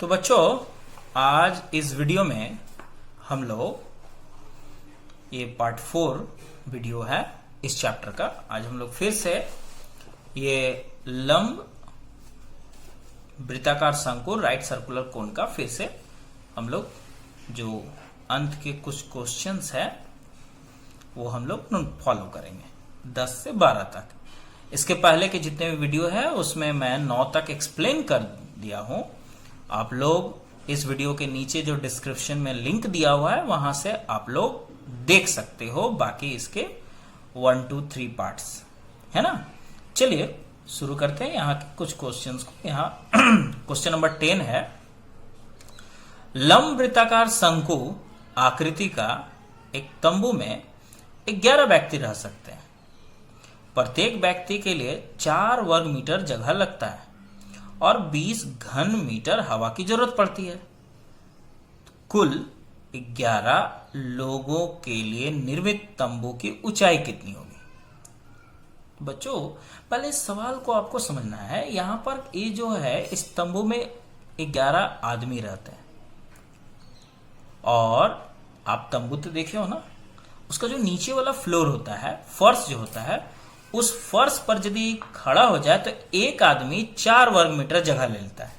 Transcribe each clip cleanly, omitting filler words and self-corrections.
तो बच्चों, आज इस वीडियो में हम लोग ये पार्ट 4 वीडियो है इस चैप्टर का। आज हम लोग फिर से ये लंब वृत्ताकार शंकु राइट सर्कुलर कोन का फिर से हम लोग जो अंत के कुछ क्वेश्चंस है वो हम लोग फॉलो करेंगे 10 से 12 तक। इसके पहले के जितने भी वीडियो है उसमें मैं 9 तक एक्सप्लेन कर दिया हूं। आप लोग इस वीडियो के नीचे जो डिस्क्रिप्शन में लिंक दिया हुआ है वहां से आप लोग देख सकते हो बाकी इसके 1 2 3 पार्ट्स, है ना। चलिए शुरू करते हैं यहाँ के कुछ क्वेश्चंस को। यहाँ क्वेश्चन नंबर 10 है, लंब वृत्ताकार शंकु आकृति का एक तंबू में 11 व्यक्ति रह सकते हैं। प्रत्येक व्यक्ति के लिए 4 वर्ग मीटर जगह लगता है और 20 घन मीटर हवा की जरूरत पड़ती है। कुल 11 लोगों के लिए निर्मित तंबू की ऊंचाई कितनी होगी? बच्चों, पहले इस सवाल को आपको समझना है। यहां पर ये जो है इस तंबू में 11 आदमी रहते हैं और आप तंबू तो देखे हो ना, उसका जो नीचे वाला फ्लोर होता है, फर्श जो होता है, उस फर्श पर यदि खड़ा हो जाए तो एक आदमी 4 वर्ग मीटर जगह ले लेता है।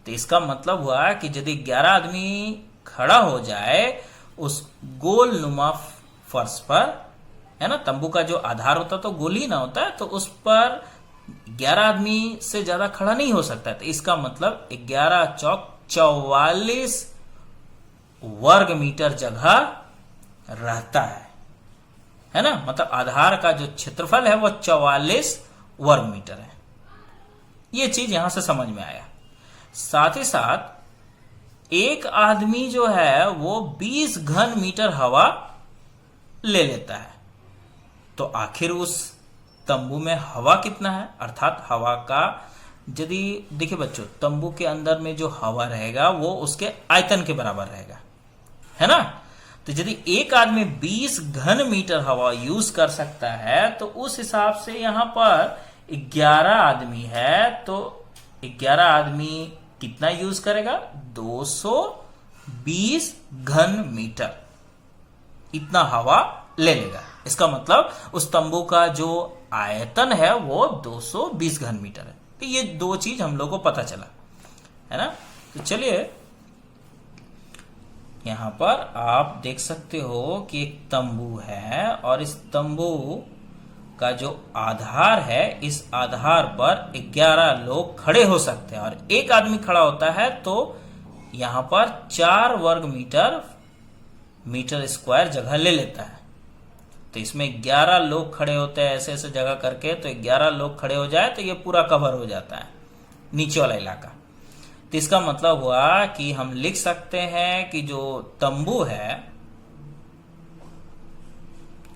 तो इसका मतलब हुआ कि यदि 11 आदमी खड़ा हो जाए उस गोल नुमा फर्श पर, है ना, तंबू का जो आधार होता तो गोल ही ना होता है, तो उस पर 11 आदमी से ज्यादा खड़ा नहीं हो सकता। तो इसका मतलब 11 चौक 44 वर्ग मीटर जगह रहता है ना। मतलब आधार का जो क्षेत्रफल है वो 44 वर्ग मीटर है। ये चीज यहां से समझ में आया। साथ ही साथ एक आदमी जो है वो 20 घन मीटर हवा ले लेता है। तो आखिर उस तंबू में हवा कितना है, अर्थात हवा का, यदि देखिए बच्चों, तंबू के अंदर में जो हवा रहेगा वो उसके आयतन के बराबर रहेगा, है ना। तो यदि एक आदमी 20 घन मीटर हवा यूज कर सकता है तो उस हिसाब से यहां पर 11 आदमी है, तो 11 आदमी कितना यूज करेगा? 220 घन मीटर इतना हवा ले लेगा। इसका मतलब उस तंबू का जो आयतन है वो 220 घन मीटर है। तो ये दो चीज हम लोग को पता चला, है ना। तो चलिए यहां पर आप देख सकते हो कि एक तंबू है और इस तंबू का जो आधार है, इस आधार पर 11 लोग खड़े हो सकते हैं और एक आदमी खड़ा होता है तो यहां पर 4 वर्ग मीटर स्क्वायर जगह ले लेता है। तो इसमें 11 लोग खड़े होते हैं ऐसे ऐसे जगह करके, तो 11 लोग खड़े हो जाए तो ये पूरा कवर हो जाता है नीचे वाला इलाका। तो इसका मतलब हुआ कि हम लिख सकते हैं कि जो तंबू है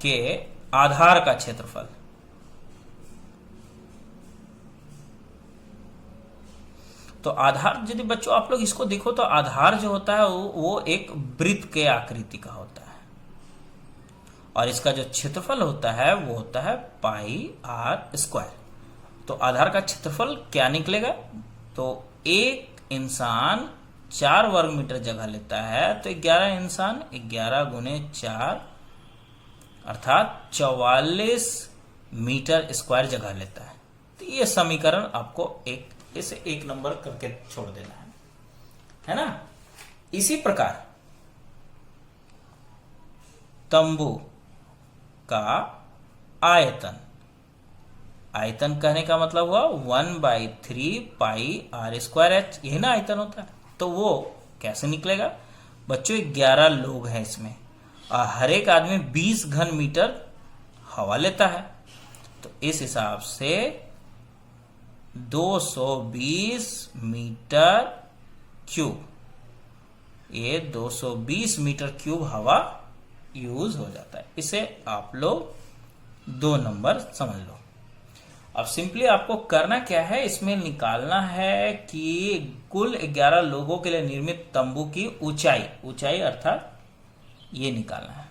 के आधार का क्षेत्रफल, तो आधार, यदि बच्चों आप लोग इसको देखो तो आधार जो होता है वो एक वृत्त के आकृति का होता है और इसका जो क्षेत्रफल होता है वो होता है पाई आर स्क्वायर। तो आधार का क्षेत्रफल क्या निकलेगा? तो एक इंसान 4 वर्ग मीटर जगह लेता है तो 11 इंसान 11 गुने 4 अर्थात 44 मीटर स्क्वायर जगह लेता है। तो ये समीकरण आपको इसे एक नंबर करके छोड़ देना है ना। इसी प्रकार तंबू का आयतन कहने का मतलब हुआ 1/3 पाई आर स्क्वायर एच, यही ना आयतन होता है। तो वो कैसे निकलेगा? बच्चों 11 लोग हैं इसमें और हर एक आदमी 20 घन मीटर हवा लेता है, तो इस हिसाब से 220 मीटर क्यूब, ये 220 मीटर क्यूब हवा यूज हो जाता है। इसे आप लोग 2 नंबर समझ लो। अब सिंपली आपको करना क्या है, इसमें निकालना है कि कुल 11 लोगों के लिए निर्मित तंबू की ऊंचाई अर्थात ये निकालना है,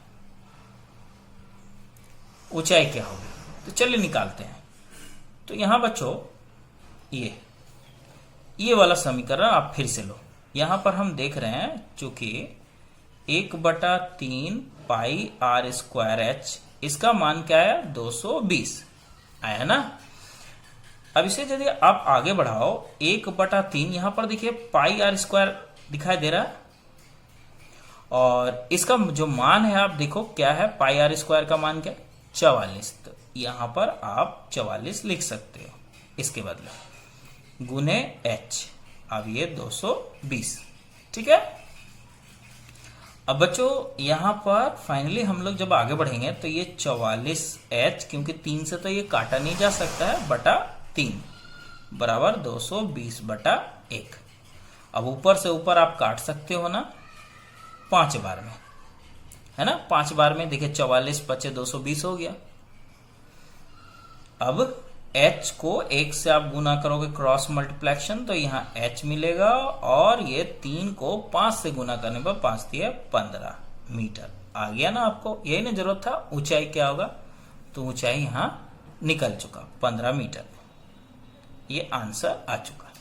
ऊंचाई क्या होगी। तो चलिए निकालते हैं। तो यहां बच्चों ये वाला समीकरण आप फिर से लो। यहां पर हम देख रहे हैं चूंकि 1/3 पाई आर स्क्वायर एच, इसका मान क्या आया 220 आया ना। अब इसे यदि आप आगे बढ़ाओ 1/3, यहां पर देखिए पाई आर स्क्वायर दिखाई दे रहा है और इसका जो मान है आप देखो क्या है, पाई आर स्क्वायर का मान क्या 44। तो यहां पर आप 44 लिख सकते हो इसके बदले गुने एच, अब ये 220, ठीक है। अब बच्चों यहां पर फाइनली हम लोग जब आगे बढ़ेंगे तो ये 44H, क्योंकि 3 से तो ये काटा नहीं जा सकता है, बटा 3 बराबर 220/1। अब ऊपर से ऊपर आप काट सकते हो ना 5 बार में, है ना। 5 बार में देखिए 44 पचे 220 हो गया। अब H को 1 से आप गुना करोगे क्रॉस मल्टीप्लेक्शन, तो यहाँ H मिलेगा और ये 3 को 5 से गुना करने पर 5 दिए 15 मीटर आ गया ना। आपको यही ना जरूरत था, ऊंचाई क्या होगा, तो ऊंचाई यहाँ निकल चुका 15 मीटर, ये आंसर आ चुका।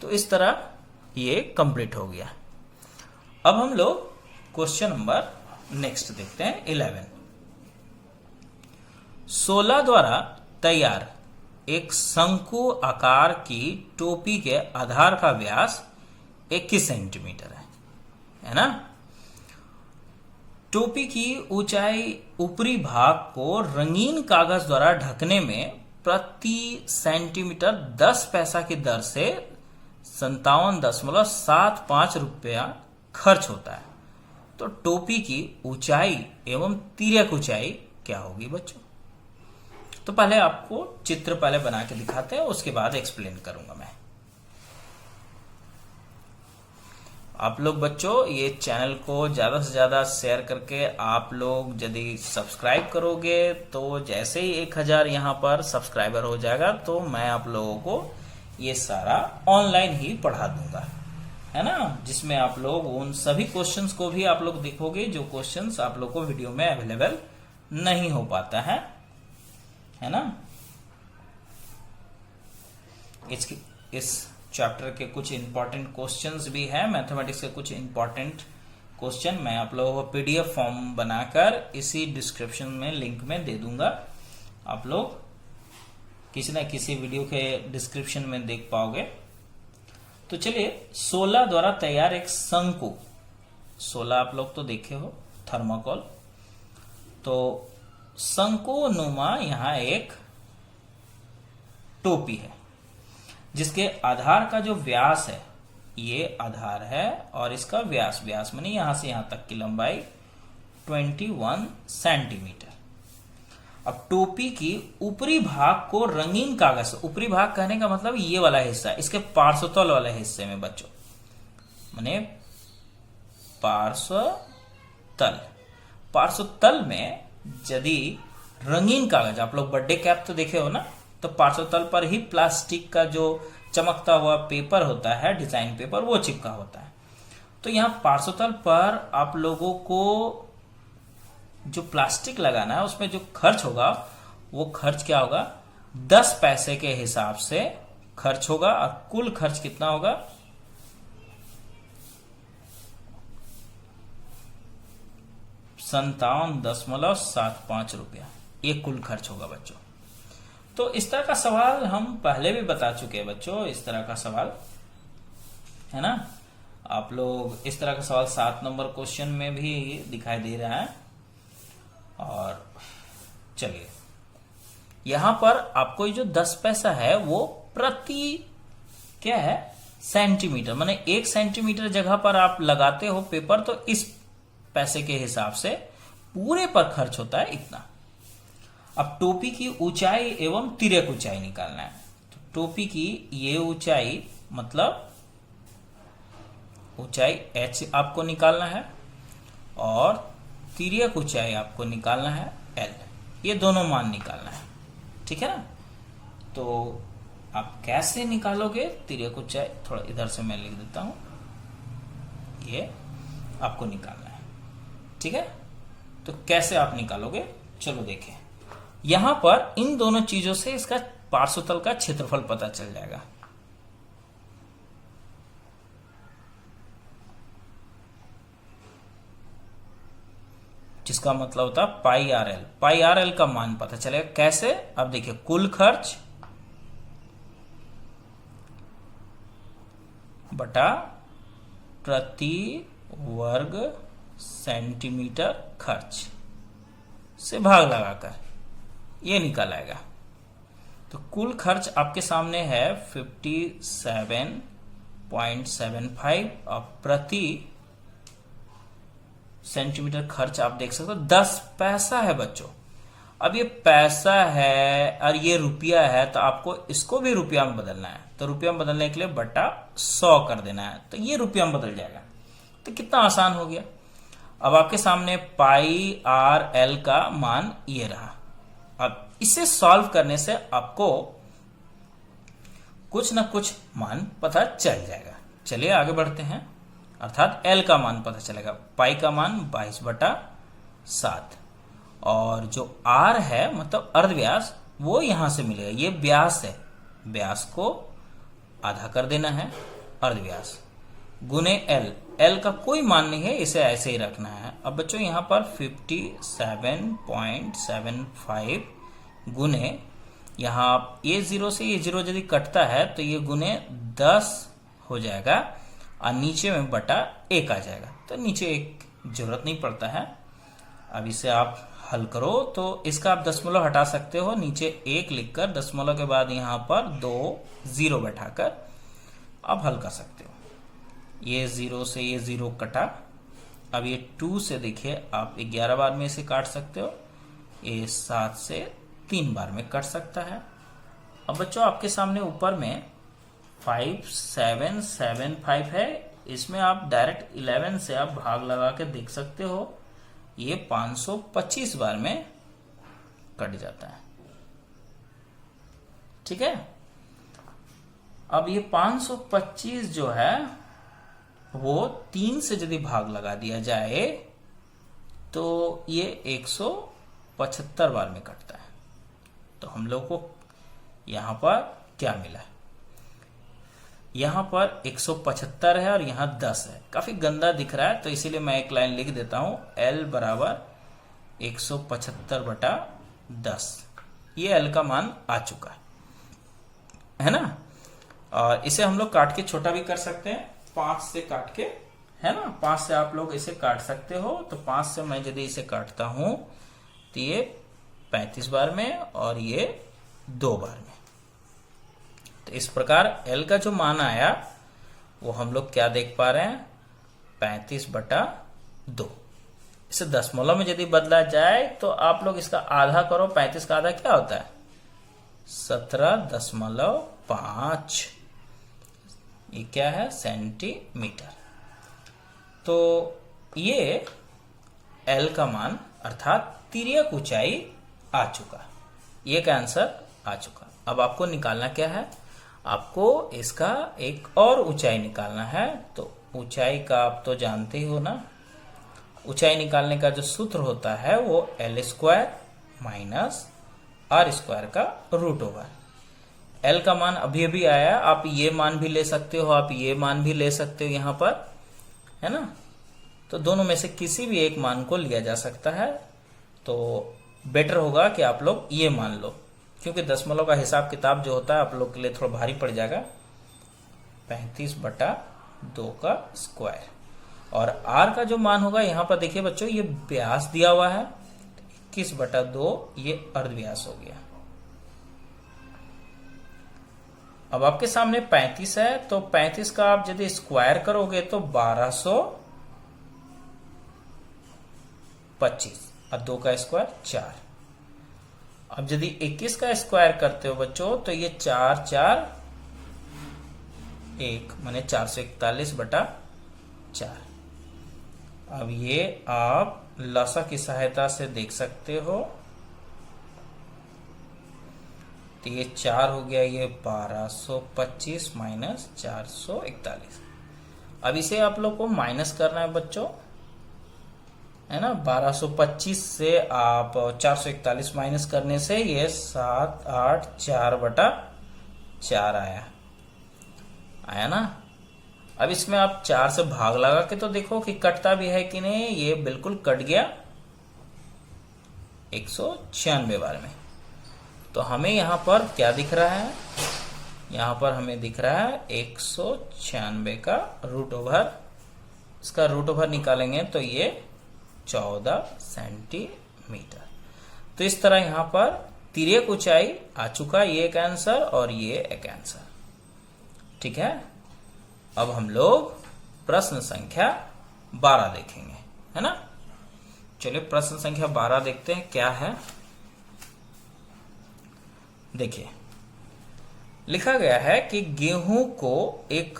तो इस तरह ये कंप्लीट हो गया। अब हम लोग क्वेश्चन नंबर नेक्स्ट देखते हैं 11। 16 द्वारा तैयार एक शंकु आकार की टोपी के आधार का व्यास 21 सेंटीमीटर है ना। टोपी की ऊंचाई ऊपरी भाग को रंगीन कागज द्वारा ढकने में प्रति सेंटीमीटर 10 पैसा की दर से 57.75 रुपया खर्च होता है। तो टोपी की ऊंचाई एवं तिर्यक ऊंचाई क्या होगी बच्चों। तो पहले आपको चित्र पहले बना के दिखाते हैं, उसके बाद एक्सप्लेन करूंगा मैं। आप लोग बच्चों ये चैनल को ज्यादा से ज्यादा शेयर करके आप लोग यदि सब्सक्राइब करोगे तो जैसे ही 1000 यहाँ पर सब्सक्राइबर हो जाएगा तो मैं आप लोगों को ये सारा ऑनलाइन ही पढ़ा दूंगा, है ना। जिसमें आप लोग उन सभी क्वेश्चंस को भी आप लोग देखोगे जो क्वेश्चंस आप लोग को वीडियो में अवेलेबल नहीं हो पाता है ना। इस चैप्टर के कुछ इंपॉर्टेंट क्वेश्चंस भी है, मैथमेटिक्स के कुछ इंपॉर्टेंट क्वेश्चन मैं आप लोगों को पीडीएफ फॉर्म बनाकर इसी डिस्क्रिप्शन में लिंक में दे दूंगा। आप लोग किसी न किसी वीडियो के डिस्क्रिप्शन में देख पाओगे। तो चलिए 16 द्वारा तैयार एक शंकु, 16 आप लोग तो देखे हो थर्माकोल, तो शंकु नुमा यहाँ एक टोपी है जिसके आधार का जो व्यास है, ये आधार है और इसका व्यास माने यहां से यहां तक की लंबाई 21 सेंटीमीटर। अब टोपी की ऊपरी भाग को रंगीन कागज, ऊपरी भाग कहने का मतलब ये वाला हिस्सा, इसके पार्श्वतल वाले हिस्से में बच्चों, माने पार्श्वतल में यदि रंगीन कागज, आप लोग बर्थडे कैप तो देखे हो ना, तो पार्श्वतल पर ही प्लास्टिक का जो चमकता हुआ पेपर होता है, डिजाइन पेपर, वो चिपका होता है। तो यहाँ पार्श्वतल पर आप लोगों को जो प्लास्टिक लगाना है उसमें जो खर्च होगा वो खर्च क्या होगा 10 पैसे के हिसाब से खर्च होगा और कुल खर्च कितना होगा 57.75 रुपया, ये कुल खर्च होगा बच्चों। तो इस तरह का सवाल हम पहले भी बता चुके हैं बच्चों, इस तरह का सवाल है ना। आप लोग इस तरह का सवाल 7 नंबर क्वेश्चन में भी दिखाई दे रहा है। और चलिए यहां पर आपको जो 10 पैसा है वो प्रति क्या है सेंटीमीटर, माने 1 सेंटीमीटर जगह पर आप लगाते हो पेपर, तो इस पैसे के हिसाब से पूरे पर खर्च होता है इतना। अब टोपी की ऊंचाई एवं तिर्यक ऊंचाई निकालना है। तो टोपी की ये ऊंचाई मतलब ऊंचाई h आपको निकालना है और तिर्यक ऊंचाई आपको निकालना है l, ये दोनों मान निकालना है, ठीक है ना। तो आप कैसे निकालोगे तिर्यक ऊंचाई, थोड़ा इधर से मैं लिख देता हूं, ये आपको निकालना है, ठीक है। तो कैसे आप निकालोगे चलो देखें। यहां पर इन दोनों चीजों से इसका पार्श्वतल का क्षेत्रफल पता चल जाएगा। जिसका मतलब होता है पाई आर एल। पाई आर एल का मान पता चलेगा कैसे? अब देखिए, कुल खर्च बटा प्रति वर्ग सेंटीमीटर खर्च से भाग लगाकर ये निकल आएगा। तो कुल खर्च आपके सामने है 57.75 और प्रति सेंटीमीटर खर्च आप देख सकते हो 10 पैसा है बच्चों। अब ये पैसा है और ये रुपया है, तो आपको इसको भी रुपया में बदलना है। तो रुपया में बदलने के लिए बटा 100 कर देना है, तो ये रुपया में बदल जाएगा। तो कितना आसान हो गया। अब आपके सामने पाई आर एल का मान ये रहा। अब इसे सॉल्व करने से आपको कुछ ना कुछ मान पता चल जाएगा। चलिए आगे बढ़ते हैं, अर्थात एल का मान पता चलेगा। पाई का मान 22/7 और जो आर है मतलब अर्धव्यास वो यहां से मिलेगा। ये व्यास है, व्यास को आधा कर देना है अर्धव्यास गुने एल। एल का कोई मान नहीं है, इसे ऐसे ही रखना है। अब बच्चों यहां पर 57.75 गुने, यहां ये 0 से ये 0 यदि कटता है तो ये गुने 10 हो जाएगा और नीचे में बटा 1 आ जाएगा। तो नीचे 1 जरूरत नहीं पड़ता है। अब इसे आप हल करो तो इसका आप दशमलव हटा सकते हो, नीचे 1 लिखकर दशमलव के बाद यहां पर 2 0 बैठाकर आप हल कर सकते हो। ये 0 से ये 0 कटा। अब ये 2 से देखिए आप 11 बार में इसे काट सकते हो। ये 7 से 3 बार में कट सकता है। अब बच्चों आपके सामने ऊपर में 5775 है, इसमें आप डायरेक्ट 11 से आप भाग लगा के देख सकते हो। ये 525 बार में कट जाता है। ठीक है। अब ये 525 जो है वो 3 से यदि भाग लगा दिया जाए तो ये 175 बार में कटता है। तो हम लोग को यहां पर क्या मिला? यहां पर 175 है और यहां 10 है। काफी गंदा दिख रहा है तो इसीलिए मैं एक लाइन लिख देता हूं, L बराबर 175/10। ये L का मान आ चुका है ना। और इसे हम लोग काट के छोटा भी कर सकते हैं, 5 से काट के, है ना। 5 से आप लोग इसे काट सकते हो। तो 5 से मैं यदि इसे काटता हूं तो ये 35 बार में और ये 2 बार में। तो इस प्रकार L का जो मान आया वो हम लोग क्या देख पा रहे हैं, 35/2। इसे दशमलव में यदि बदला जाए तो आप लोग इसका आधा करो, 35 का आधा क्या होता है 17.5। ये क्या है सेंटीमीटर। तो ये L का मान अर्थात तिर्यक ऊंचाई आ चुका, ये का आंसर आ चुका। अब आपको निकालना क्या है, आपको इसका एक और ऊंचाई निकालना है। तो ऊंचाई का आप तो जानते ही हो ना, ऊंचाई निकालने का जो सूत्र होता है वो L² माइनस R² का रूट होगा। L का मान अभी अभी आया, आप ये मान भी ले सकते हो, आप ये मान भी ले सकते हो यहां पर, है ना। तो दोनों में से किसी भी एक मान को लिया जा सकता है। तो बेटर होगा कि आप लोग ये मान लो, क्योंकि दशमलव का हिसाब किताब जो होता है आप लोग के लिए थोड़ा भारी पड़ जाएगा। 35/2 का स्क्वायर और R का जो मान होगा यहां पर देखिए बच्चों, ये व्यास दिया हुआ है 21/2, ये अर्धव्यास हो गया। अब आपके सामने 35 है, तो 35 का आप यदि स्क्वायर करोगे तो 1225 और 2 का स्क्वायर 4। अब यदि 21 का स्क्वायर करते हो बच्चों तो ये 4 4 1 माने 441/4। अब ये आप लसा की सहायता से देख सकते हो। तो ये 4 हो गया, ये 1225 माइनस 441। अब इसे आप लोग को माइनस करना है बच्चों, है ना। 1225 से आप 441 माइनस करने से ये 784/4 आया ना। अब इसमें आप 4 से भाग लगा के तो देखो कि कटता भी है कि नहीं। ये बिल्कुल कट गया, 196 बार में। तो हमें यहां पर क्या दिख रहा है, यहां पर हमें दिख रहा है 196 का रूट ओवर, इसका रूट ओवर निकालेंगे तो ये 14 सेंटीमीटर। तो इस तरह यहां पर तिर्यक ऊंचाई आ चुका, ये एक आंसर और ये एक आंसर। ठीक है, अब हम लोग प्रश्न संख्या 12 देखेंगे, है ना। चलिए प्रश्न संख्या 12 देखते हैं क्या है। देखिए लिखा गया है कि गेहूं को एक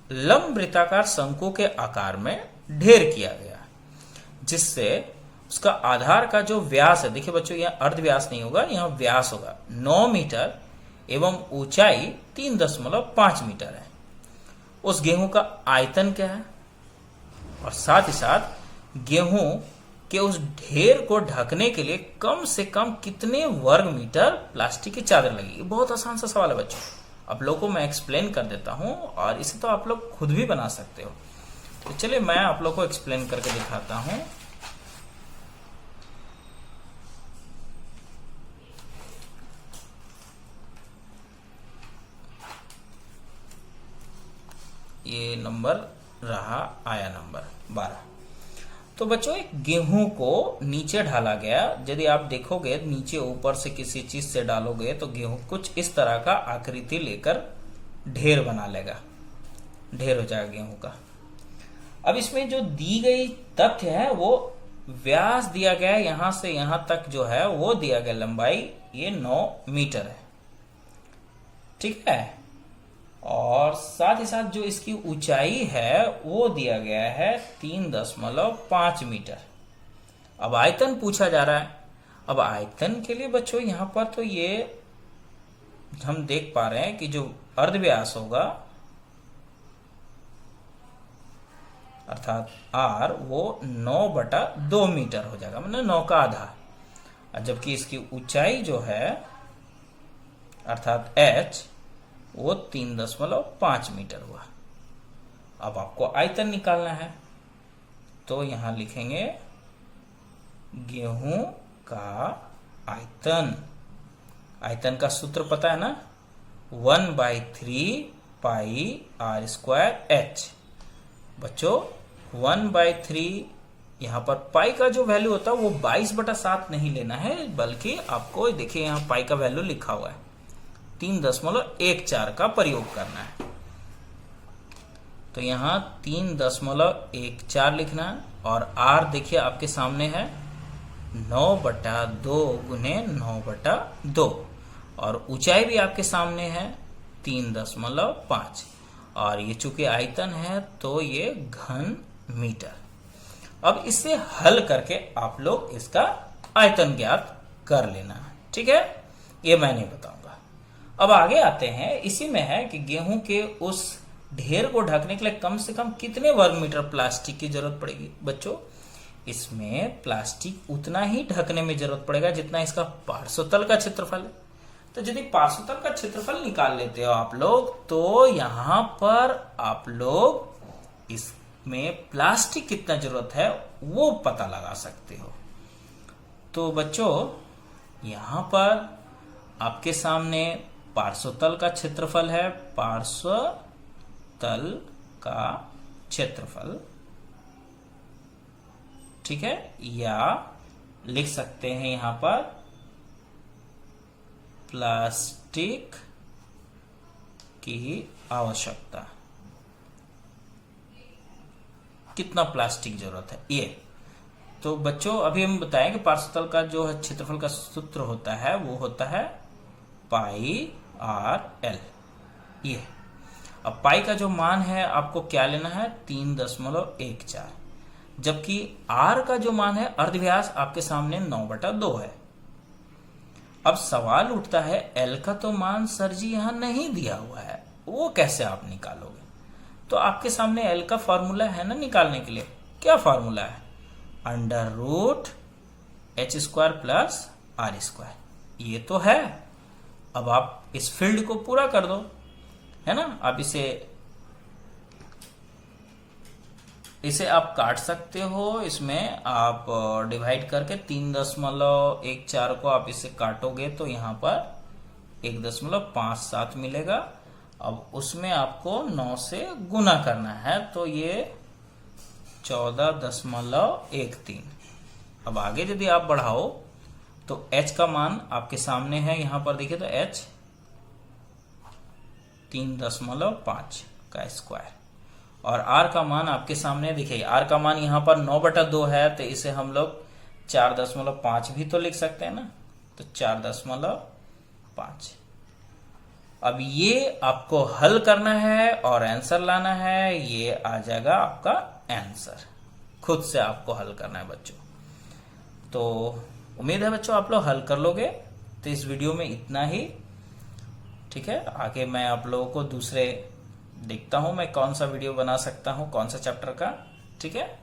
लंब वृत्ताकार शंकु के आकार में ढेर किया गया, जिससे उसका आधार का जो व्यास है, देखिए बच्चों यह अर्ध व्यास नहीं होगा, यहां व्यास होगा 9 मीटर एवं ऊंचाई 3.5 मीटर है। उस गेहूं का आयतन क्या है, और साथ ही साथ गेहूं के उस ढेर को ढकने के लिए कम से कम कितने वर्ग मीटर प्लास्टिक की चादर लगेगी। बहुत आसान सा सवाल है बच्चों, आप लोगों को मैं एक्सप्लेन कर देता हूं और इसे तो आप लोग खुद भी बना सकते हो। तो चलिए मैं आप लोग को एक्सप्लेन करके दिखाता हूं। ये नंबर रहा, आया नंबर 12। तो बच्चों एक गेहूं को नीचे ढाला गया, यदि आप देखोगे नीचे ऊपर से किसी चीज से डालोगे तो गेहूं कुछ इस तरह का आकृति लेकर ढेर बना लेगा, ढेर हो जाएगा गेहूं का। अब इसमें जो दी गई तथ्य है वो व्यास दिया गया है, यहां से यहां तक जो है वो दिया गया लंबाई, ये 9 मीटर है। ठीक है, और साथ ही साथ जो इसकी ऊंचाई है वो दिया गया है 3.5 मीटर। अब आयतन पूछा जा रहा है। अब आयतन के लिए बच्चों यहां पर तो ये हम देख पा रहे हैं कि जो अर्धव्यास होगा अर्थात R वो 9/2 मीटर हो जाएगा, मतलब 9 का आधा। जबकि इसकी ऊंचाई जो है अर्थात H वो 3.5 मीटर हुआ। अब आपको आयतन निकालना है, तो यहां लिखेंगे गेहूं का आयतन। आयतन का सूत्र पता है ना, 1/3 पाई r² h। बच्चों 1/3 यहां पर पाई का जो वैल्यू होता है वो 22/7 नहीं लेना है, बल्कि आपको देखिए यहां पाई का वैल्यू लिखा हुआ है 3.14 का प्रयोग करना है। तो यहां 3.14 लिखना है, और r देखिए आपके सामने है 9/2 गुने 9/2, और ऊंचाई भी आपके सामने है 3.5, और ये चूंकि आयतन है तो ये घन मीटर। अब इसे हल करके आप लोग इसका आयतन ज्ञात कर लेना है। ठीक है, ये मैं नहीं बताऊंगा। अब आगे आते हैं, इसी में है कि गेहूं के उस ढेर को ढकने के लिए कम से कम कितने वर्ग मीटर प्लास्टिक की जरूरत पड़ेगी। बच्चों इसमें प्लास्टिक उतना ही ढकने में जरूरत पड़ेगा जितना इसका पार्श्वतल का क्षेत्रफल है। तो यदि पार्श्वतल का क्षेत्रफल निकाल लेते हो आप लोग, तो यहां पर आप लोग इसमें प्लास्टिक कितना जरूरत है वो पता लगा सकते हो। तो बच्चों यहां पर आपके सामने पार्श्वतल का क्षेत्रफल है, पार्श्वतल का क्षेत्रफल, ठीक है, या लिख सकते हैं यहां पर प्लास्टिक की आवश्यकता, कितना प्लास्टिक जरूरत है ये। तो बच्चों अभी हम बताएं कि पार्श्वतल का जो है क्षेत्रफल का सूत्र होता है वो होता है पाई आर एल। ये अब पाई का जो मान है आपको क्या लेना है 3.14, जबकि आर का जो मान है अर्धव्यास आपके सामने 9/2 है। अब सवाल उठता है एल का तो मान सर जी यहां नहीं दिया हुआ है, वो कैसे आप निकालोगे। तो आपके सामने एल का फॉर्मूला है ना निकालने के लिए, क्या फॉर्मूला है, √h² प्लस r²। ये तो है। अब आप इस फील्ड को पूरा कर दो, है ना। आप इसे इसे आप काट सकते हो, इसमें आप डिवाइड करके 3.14 को आप इसे काटोगे तो यहाँ पर 1.57 मिलेगा। अब उसमें आपको 9 से गुना करना है तो ये 14.13। अब आगे यदि आप बढ़ाओ तो h का मान आपके सामने है, यहां पर देखिए तो h 3.5 का स्क्वायर, और r का मान आपके सामने देखिए, r का मान यहां पर 9/2 है तो इसे हम लोग 4.5 भी तो लिख सकते हैं ना, तो 4.5। अब ये आपको हल करना है और आंसर लाना है, ये आ जाएगा आपका आंसर। खुद से आपको हल करना है बच्चों। तो उम्मीद है बच्चों आप लोग हल कर लोगे। तो इस वीडियो में इतना ही, ठीक है। आगे मैं आप लोगों को दूसरे देखता हूं मैं कौन सा वीडियो बना सकता हूं, कौन सा चैप्टर का, ठीक है।